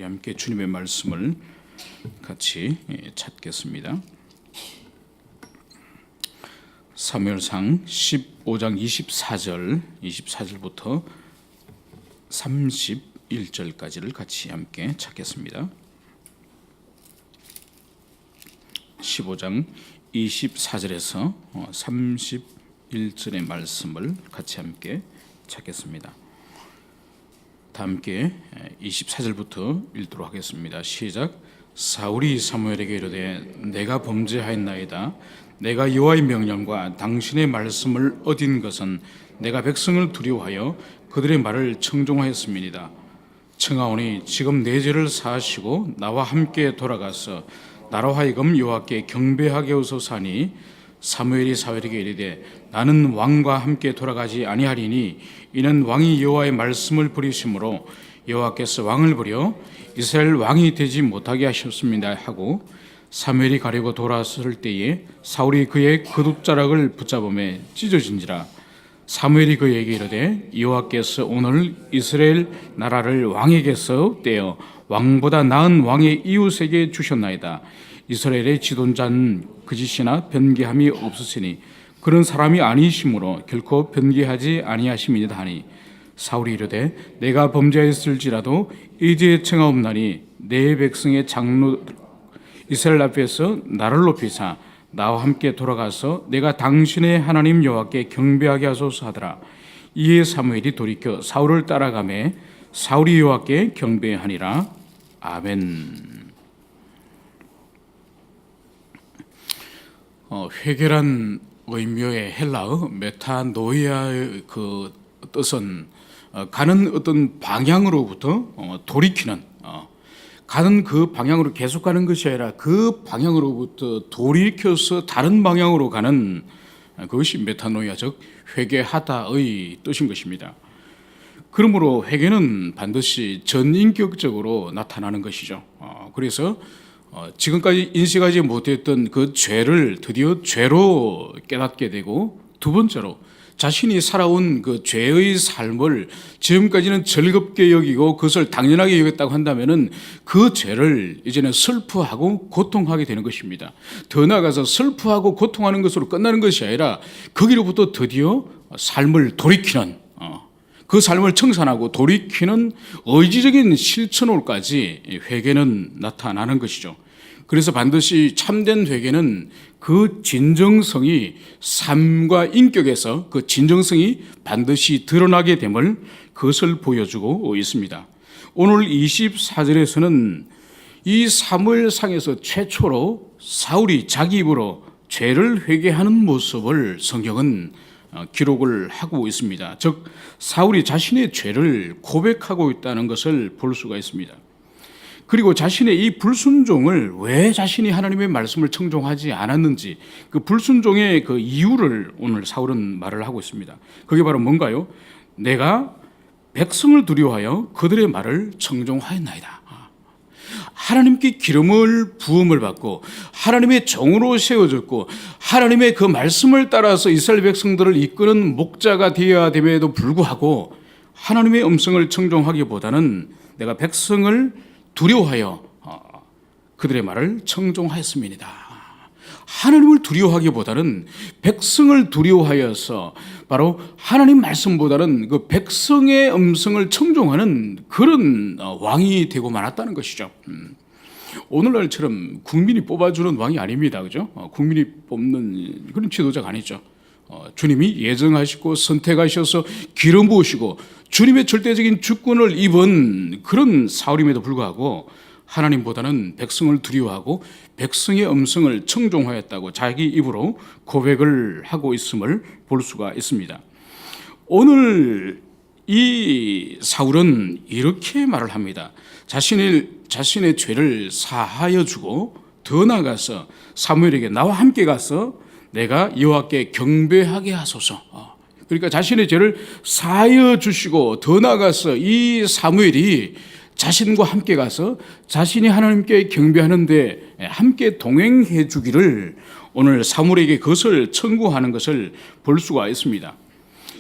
우리 함께 주님의 말씀을 같이 찾겠습니다. 사무엘상 15장 24절부터 31절까지를 같이 함께 찾겠습니다. 15장 24절에서 31절의 말씀을 같이 함께 찾겠습니다. 다 함께 24절부터 읽도록 하겠습니다. 시작. 사울이 사무엘에게 이르되 내가 범죄하였나이다. 내가 여호와의 명령과 당신의 말씀을 어긴 것은 내가 백성을 두려워하여 그들의 말을 청종하였음이니이다. 청하오니 지금 내 죄를 사하시고 나와 함께 돌아가서 나로 하여금 여호와께 경배하게 하소서 하니 사무엘이 사울에게 이르되 나는 왕과 함께 돌아가지 아니하리니 이는 왕이 여호와의 말씀을 버리심으로 여호와께서 왕을 버려 이스라엘 왕이 되지 못하게 하셨습니다 하고 사무엘이 가려고 돌아섰을 때에 사울이 그의 겉옷자락을 붙잡음에 찢어진지라. 사무엘이 그에게 이르되 여호와께서 오늘 이스라엘 나라를 왕에게서 떼어 왕보다 나은 왕의 이웃에게 주셨나이다. 이스라엘의 지도자는 거짓이나 변개함이 없으시니 그런 사람이 아니심으로 결코 변개하지 아니하심이니이다 하니 사울이 이르되 내가 범죄했을지라도 이 죄에 청하옵나니 내 백성의 장로 이스라엘 앞에서 나를 높이사 나와 함께 돌아가서 내가 당신의 하나님 여호와께 경배하게 하소서 하더라. 이에 사무엘이 돌이켜 사울을 따라가매 사울이 여호와께 경배하니라. 아멘. 회개란 의미의 헬라어 메타노이아의 그 뜻은 가는 어떤 방향으로부터 돌이키는, 가는 그 방향으로 계속 가는 것이 아니라 그 방향으로부터 돌이켜서 다른 방향으로 가는 그것이 메타노이아, 즉 회개하다의 뜻인 것입니다. 그러므로 회개는 반드시 전인격적으로 나타나는 것이죠. 그래서 지금까지 인식하지 못했던 그 죄를 드디어 죄로 깨닫게 되고, 두 번째로 자신이 살아온 그 죄의 삶을 지금까지는 즐겁게 여기고 그것을 당연하게 여겼다고 한다면은 그 죄를 이제는 슬퍼하고 고통하게 되는 것입니다. 더 나아가서 슬퍼하고 고통하는 것으로 끝나는 것이 아니라 거기로부터 드디어 삶을 돌이키는, 그 삶을 청산하고 돌이키는 의지적인 실천으로까지 회개는 나타나는 것이죠. 그래서 반드시 참된 회개는 그 진정성이 삶과 인격에서 그 진정성이 반드시 드러나게 됨을 그것을 보여주고 있습니다. 오늘 24절에서는 이 사무엘상에서 최초로 사울이 자기 입으로 죄를 회개하는 모습을 성경은 기록을 하고 있습니다. 즉 사울이 자신의 죄를 고백하고 있다는 것을 볼 수가 있습니다. 그리고 자신의 이 불순종을 왜 자신이 하나님의 말씀을 청종하지 않았는지, 그 불순종의 그 이유를 오늘 사울은 말을 하고 있습니다. 그게 바로 뭔가요? 내가 백성을 두려워하여 그들의 말을 청종하였나이다. 하나님께 기름을 부음을 받고 하나님의 종으로 세워졌고 하나님의 그 말씀을 따라서 이스라엘 백성들을 이끄는 목자가 되어야 됨에도 불구하고 하나님의 음성을 청종하기보다는 내가 백성을 두려워하여 그들의 말을 청종하였음이니이다. 하나님을 두려워하기보다는 백성을 두려워하여서 바로 하나님 말씀보다는 그 백성의 음성을 청종하는 그런 왕이 되고 말았다는 것이죠. 오늘날처럼 국민이 뽑아주는 왕이 아닙니다. 그죠? 국민이 뽑는 그런 지도자가 아니죠. 주님이 예정하시고 선택하셔서 기름 부으시고 주님의 절대적인 주권을 입은 그런 사울임에도 불구하고 하나님보다는 백성을 두려워하고 백성의 음성을 청종하였다고 자기 입으로 고백을 하고 있음을 볼 수가 있습니다. 오늘 이 사울은 이렇게 말을 합니다. 자신의 죄를 사하여 주고 더 나아가서 사무엘에게 나와 함께 가서 내가 여호와께 경배하게 하소서. 그러니까 자신의 죄를 사하여 주시고 더 나아가서 이 사무엘이 자신과 함께 가서 자신이 하나님께 경배하는데 함께 동행해 주기를 오늘 사무엘에게 그것을 청구하는 것을 볼 수가 있습니다.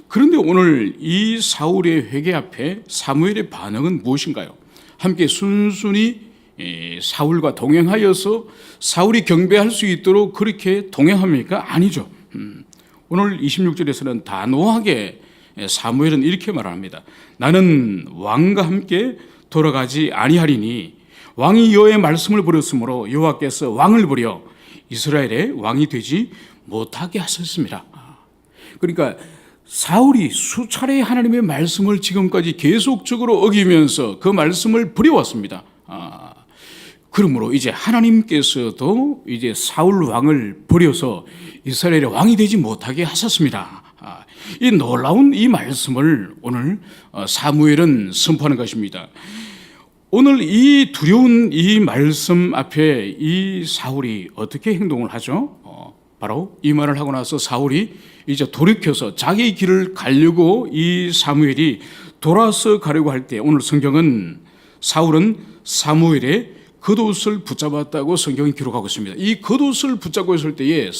그런데 오늘 이 사울의 회개 앞에 사무엘의 반응은 무엇인가요? 함께 순순히 사울과 동행하여서 사울이 경배할 수 있도록 그렇게 동행합니까? 아니죠. 오늘 26절에서는 단호하게 사무엘은 이렇게 말합니다. 나는 왕과 함께 돌아가지 아니하리니 왕이 여호와의 말씀을 버렸으므로 여호와께서 왕을 버려 이스라엘의 왕이 되지 못하게 하셨습니다. 그러니까 사울이 수차례 하나님의 말씀을 지금까지 계속적으로 어기면서 그 말씀을 버려왔습니다. 그러므로 이제 하나님께서도 이제 사울 왕을 버려서 이스라엘의 왕이 되지 못하게 하셨습니다. 이 놀라운 이 말씀을 오늘 사무엘은 선포하는 것입니다. 오늘 이 두려운 이 말씀 앞에 이 사울이 어떻게 행동을 하죠? 바로 이 말을 하고 나서 사울이 이제 돌이켜서 자기 길을 가려고 이 사무엘이 돌아서 가려고 할 때 오늘 성경은 사울은 사무엘의 겉옷을 붙잡았다고 성경이 기록하고 있습니다. 이 겉옷을 붙잡고 있을 때에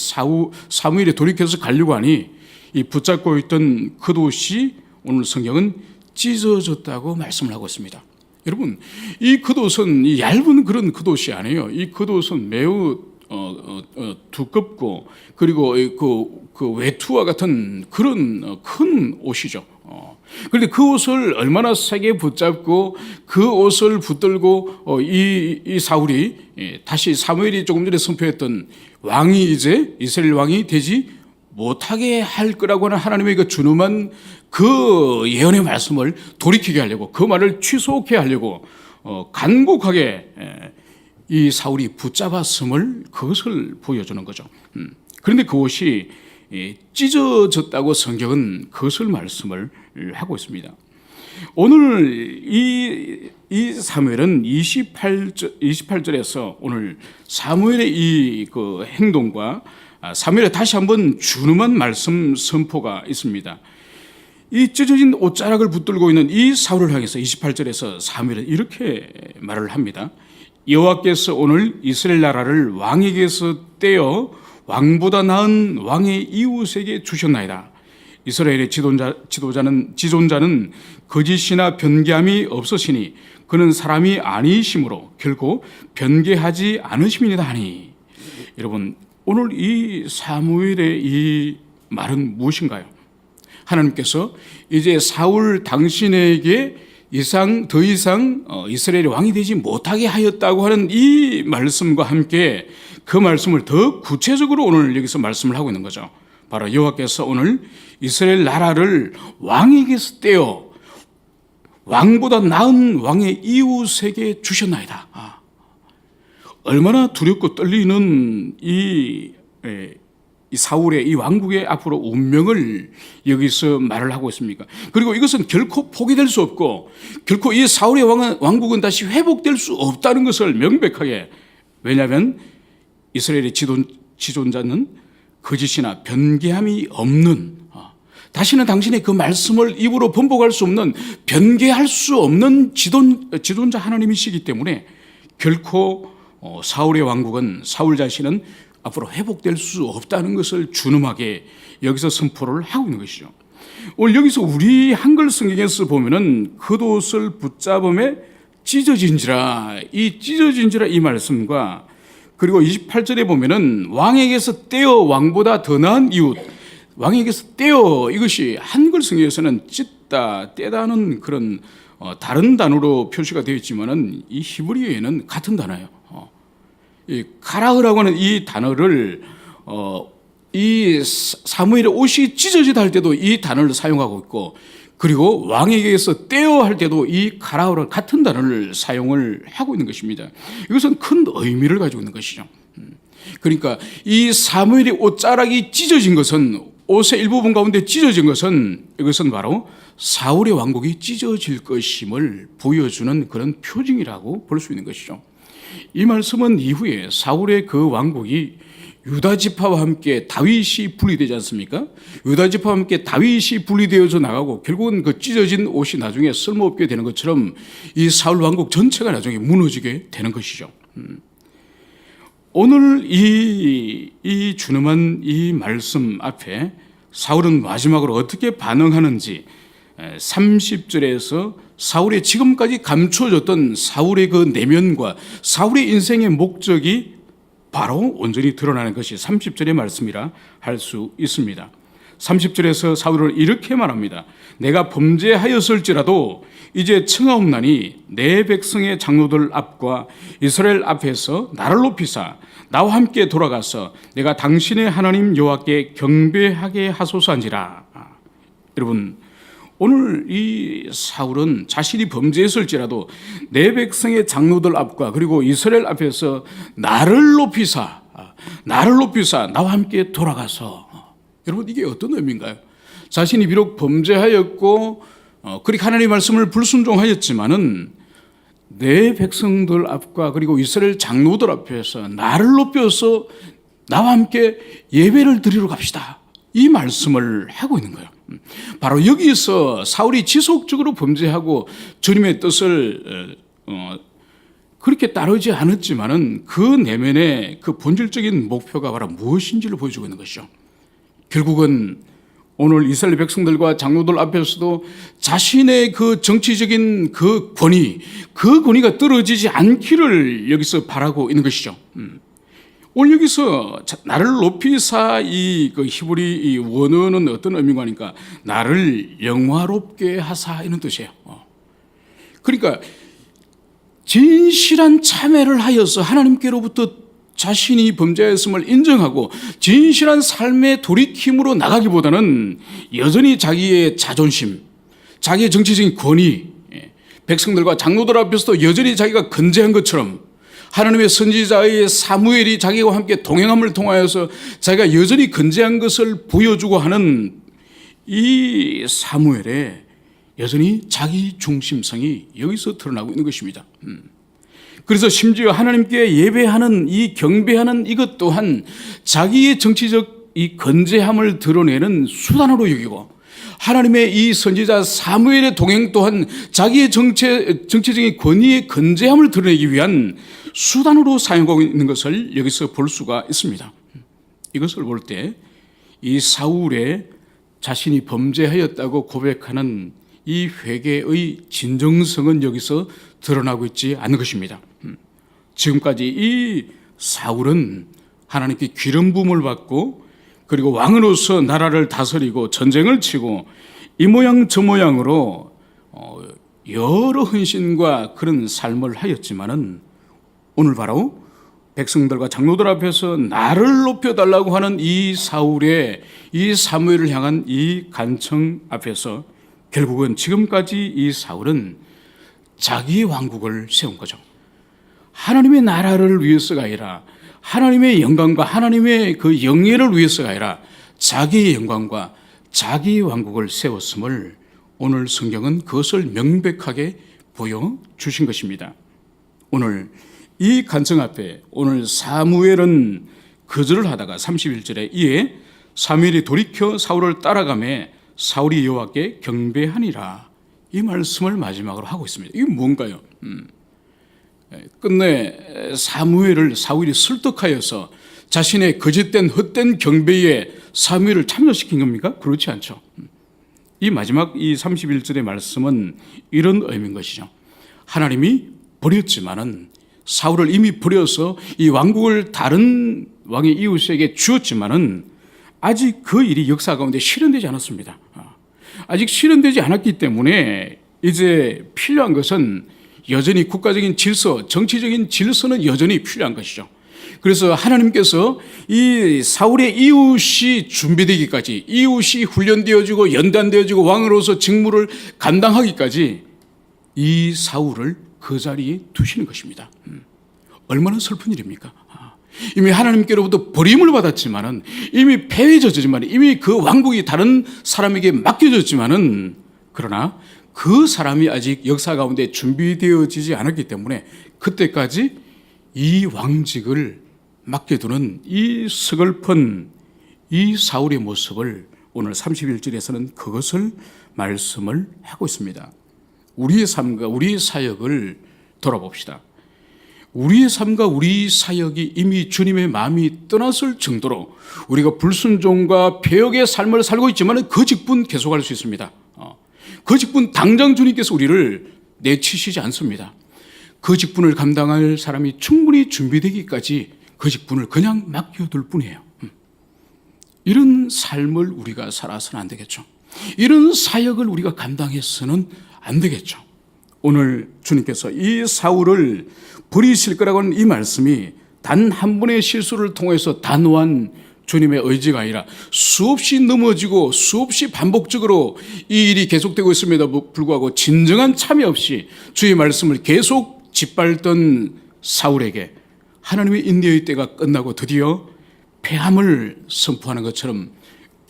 사무엘이 돌이켜서 가려고 하니 이 붙잡고 있던 겉옷이 오늘 성경은 찢어졌다고 말씀을 하고 있습니다. 여러분, 이 겉옷은 이 얇은 그런 겉옷이 아니에요. 이 겉옷은 매우 두껍고 그리고 그 외투와 같은 그런 큰 옷이죠. 그런데 그 옷을 얼마나 세게 붙잡고 그 옷을 붙들고 이 사울이 다시 사무엘이 조금 전에 선포했던 왕이 이제 이스라엘 왕이 되지 못하게 할 거라고 하는 하나님의 그 준엄한 그 예언의 말씀을 돌이키게 하려고 그 말을 취소케 하려고 간곡하게 이 사울이 붙잡았음을 그것을 보여주는 거죠. 그런데 그 옷이 찢어졌다고 성경은 그것을 말씀을 하고 있습니다. 오늘 이 사무엘은 28절에서 오늘 사무엘의 이 그 행동과 사무엘의 다시 한번 준엄한 말씀 선포가 있습니다. 이 찢어진 옷자락을 붙들고 있는 이 사울을 향해서 28절에서 사무엘은 이렇게 말을 합니다. 여호와께서 오늘 이스라엘 나라를 왕에게서 떼어 왕보다 나은 왕의 이웃에게 주셨나이다. 이스라엘의 지존자는 거짓이나 변개함이 없으시니 그는 사람이 아니시므로 결코 변개하지 않으심이니이다 하니. 여러분, 오늘 이 사무엘의 이 말은 무엇인가요? 하나님께서 이제 사울 당신에게 더 이상 이스라엘의 왕이 되지 못하게 하였다고 하는 이 말씀과 함께 그 말씀을 더 구체적으로 오늘 여기서 말씀을 하고 있는 거죠. 바로 여호와께서 오늘 이스라엘 나라를 왕에게서 떼어 왕보다 나은 왕의 이웃에게 주셨나이다. 얼마나 두렵고 떨리는 이 사울의 이 왕국의 앞으로 운명을 여기서 말을 하고 있습니까? 그리고 이것은 결코 포기될 수 없고 결코 이 사울의 왕국은 다시 회복될 수 없다는 것을 명백하게, 왜냐하면 이스라엘의 지존자는 거짓이나 변개함이 없는, 다시는 당신의 그 말씀을 입으로 번복할 수 없는, 변개할 수 없는 지존자 하나님이시기 때문에 결코 사울의 왕국은, 사울 자신은 앞으로 회복될 수 없다는 것을 준엄하게 여기서 선포를 하고 있는 것이죠. 오늘 여기서 우리 한글 성경에서 보면은 겉옷을 붙잡음에 찢어진지라, 이 찢어진지라 이 말씀과 그리고 28절에 보면은 왕에게서 떼어 왕보다 더 나은 이웃, 왕에게서 떼어, 이것이 한글 성경에서는 찢다, 떼다는 그런 다른 단어로 표시가 되어 있지만은 이 히브리어에는 같은 단어예요. 이 카라흐라고 하는 이 단어를 이 사무엘의 옷이 찢어지다 할 때도 이 단어를 사용하고 있고, 그리고 왕에게서 떼어 할 때도 이 카라흐랑 같은 단어를 사용을 하고 있는 것입니다. 이것은 큰 의미를 가지고 있는 것이죠. 그러니까 이 사무엘의 옷자락이 찢어진 것은, 옷의 일부분 가운데 찢어진 것은, 이것은 바로 사울의 왕국이 찢어질 것임을 보여주는 그런 표징이라고 볼 수 있는 것이죠. 이 말씀은 이후에 사울의 그 왕국이 유다 지파와 함께 다윗이 분리되지 않습니까? 유다 지파와 함께 다윗이 분리되어져 나가고 결국은 그 찢어진 옷이 나중에 쓸모없게 되는 것처럼 이 사울 왕국 전체가 나중에 무너지게 되는 것이죠. 오늘 이 준엄한 이 말씀 앞에 사울은 마지막으로 어떻게 반응하는지 30절에서 사울의 지금까지 감춰졌던 사울의 그 내면과 사울의 인생의 목적이 바로 온전히 드러나는 것이 30절의 말씀이라 할 수 있습니다. 30절에서 사울은 이렇게 말합니다. 내가 범죄하였을지라도 이제 청하옵나니 내 백성의 장로들 앞과 이스라엘 앞에서 나를 높이사 나와 함께 돌아가서 내가 당신의 하나님 여호와께 경배하게 하소서한지라. 여러분, 오늘 이 사울은 자신이 범죄했을지라도 내 백성의 장로들 앞과 그리고 이스라엘 앞에서 나를 높이사 나와 함께 돌아가서. 여러분, 이게 어떤 의미인가요? 자신이 비록 범죄하였고 그렇게 하나님의 말씀을 불순종하였지만은 내 백성들 앞과 그리고 이스라엘 장로들 앞에서 나를 높여서 나와 함께 예배를 드리러 갑시다, 이 말씀을 하고 있는 거예요. 바로 여기서 사울이 지속적으로 범죄하고 주님의 뜻을 그렇게 따르지 않았지만은 그 내면의 그 본질적인 목표가 바로 무엇인지를 보여주고 있는 것이죠. 결국은 오늘 이스라엘 백성들과 장로들 앞에서도 자신의 그 정치적인 그 권위가 떨어지지 않기를 여기서 바라고 있는 것이죠. 오늘 여기서 나를 높이사 그 히브리 이 원어는 어떤 의미가 하니까 나를 영화롭게 하사 이런 뜻이에요. 그러니까 진실한 참회를 하여서 하나님께로부터 자신이 범죄했음을 인정하고 진실한 삶의 돌이킴으로 나가기보다는 여전히 자기의 자존심, 자기의 정치적인 권위, 백성들과 장로들 앞에서도 여전히 자기가 건재한 것처럼 하나님의 선지자의 사무엘이 자기와 함께 동행함을 통하여서 자기가 여전히 건재한 것을 보여주고 하는 이 사무엘의 여전히 자기 중심성이 여기서 드러나고 있는 것입니다. 그래서 심지어 하나님께 예배하는 이 경배하는 이것 또한 자기의 정치적 이 건재함을 드러내는 수단으로 여기고, 하나님의 이 선지자 사무엘의 동행 또한 자기의 정치적인 권위의 건재함을 드러내기 위한 수단으로 사용하고 있는 것을 여기서 볼 수가 있습니다. 이것을 볼 때 이 사울의 자신이 범죄하였다고 고백하는 이 회개의 진정성은 여기서 드러나고 있지 않는 것입니다. 지금까지 이 사울은 하나님께 기름 부음을 받고 그리고 왕으로서 나라를 다스리고 전쟁을 치고 이 모양 저 모양으로 여러 헌신과 그런 삶을 하였지만은 오늘 바로 백성들과 장로들 앞에서 나를 높여달라고 하는 이 사울의 이 사무엘을 향한 이 간청 앞에서 결국은 지금까지 이 사울은 자기 왕국을 세운 거죠. 하나님의 나라를 위해서가 아니라 하나님의 영광과 하나님의 그 영예를 위해서가 아니라 자기의 영광과 자기 왕국을 세웠음을 오늘 성경은 그것을 명백하게 보여주신 것입니다. 오늘 이 간청 앞에 오늘 사무엘은 거절을 하다가 31절에 이에 사무엘이 돌이켜 사울을 따라가매 사울이 여호와께 경배하니라, 이 말씀을 마지막으로 하고 있습니다. 이게 뭔가요? 끝내 사무엘을 사울이 설득하여서 자신의 거짓된 헛된 경배에 사무엘을 참여시킨 겁니까? 그렇지 않죠. 이 마지막 이 31절의 말씀은 이런 의미인 것이죠. 하나님이 버렸지만은 사울을 이미 버려서 이 왕국을 다른 왕의 이웃에게 주었지만은 아직 그 일이 역사 가운데 실현되지 않았습니다. 아직 실현되지 않았기 때문에 이제 필요한 것은 여전히 국가적인 질서, 정치적인 질서는 여전히 필요한 것이죠. 그래서 하나님께서 이 사울의 이웃이 준비되기까지, 이웃이 훈련되어지고 연단되어지고 왕으로서 직무를 감당하기까지 이 사울을 그 자리에 두시는 것입니다. 얼마나 슬픈 일입니까? 이미 하나님께로부터 버림을 받았지만은, 이미 패해졌지만, 이미 그 왕국이 다른 사람에게 맡겨졌지만은, 그러나 그 사람이 아직 역사 가운데 준비되어지지 않았기 때문에 그때까지 이 왕직을 맡겨두는 이 서글픈 이 사울의 모습을 오늘 31절에서는 그것을 말씀을 하고 있습니다. 우리의 삶과 우리의 사역을 돌아봅시다. 우리의 삶과 우리 사역이 이미 주님의 마음이 떠났을 정도로 우리가 불순종과 배역의 삶을 살고 있지만 그 직분 계속할 수 있습니다. 그 직분 당장 주님께서 우리를 내치시지 않습니다. 그 직분을 감당할 사람이 충분히 준비되기까지 그 직분을 그냥 맡겨둘 뿐이에요. 이런 삶을 우리가 살아서는 안 되겠죠. 이런 사역을 우리가 감당해서는 안 되겠죠. 오늘 주님께서 이 사울을 버리실 거라고 하는 이 말씀이 단 한 번의 실수를 통해서 단호한 주님의 의지가 아니라 수없이 넘어지고 수없이 반복적으로 이 일이 계속되고 있음에도 불구하고 진정한 참여 없이 주의 말씀을 계속 짓밟던 사울에게 하나님의 인내의 때가 끝나고 드디어 패함을 선포하는 것처럼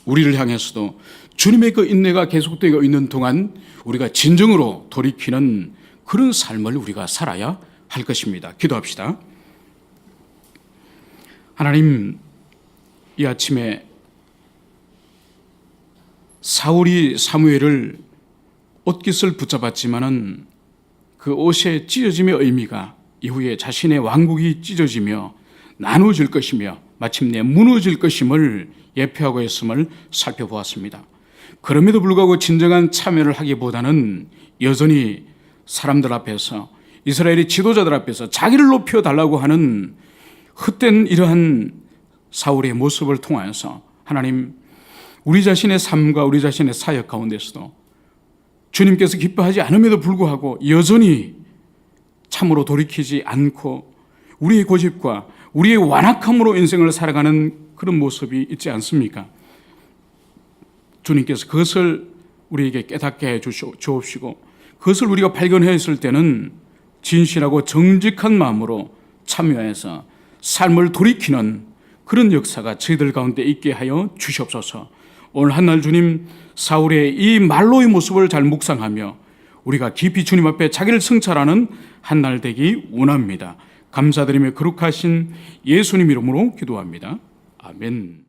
우리를 향해서도 주님의 그 인내가 계속되고 있는 동안 우리가 진정으로 돌이키는 그런 삶을 우리가 살아야 할 것입니다. 기도합시다. 하나님, 이 아침에 사울이 사무엘을 옷깃을 붙잡았지만은 그 옷의 찢어짐의 의미가 이후에 자신의 왕국이 찢어지며 나누어질 것이며 마침내 무너질 것임을 예표하고 있음을 살펴보았습니다. 그럼에도 불구하고 진정한 참여를 하기보다는 여전히 사람들 앞에서 이스라엘의 지도자들 앞에서 자기를 높여달라고 하는 헛된 이러한 사울의 모습을 통하여서 하나님, 우리 자신의 삶과 우리 자신의 사역 가운데서도 주님께서 기뻐하지 않음에도 불구하고 여전히 참으로 돌이키지 않고 우리의 고집과 우리의 완악함으로 인생을 살아가는 그런 모습이 있지 않습니까? 주님께서 그것을 우리에게 깨닫게 해 주옵시고 그것을 우리가 발견했을 때는 진실하고 정직한 마음으로 참여해서 삶을 돌이키는 그런 역사가 저희들 가운데 있게 하여 주시옵소서. 오늘 한날 주님, 사울의 이 말로의 모습을 잘 묵상하며 우리가 깊이 주님 앞에 자기를 성찰하는 한날 되기 원합니다. 감사드리며 거룩하신 예수님 이름으로 기도합니다. 아멘.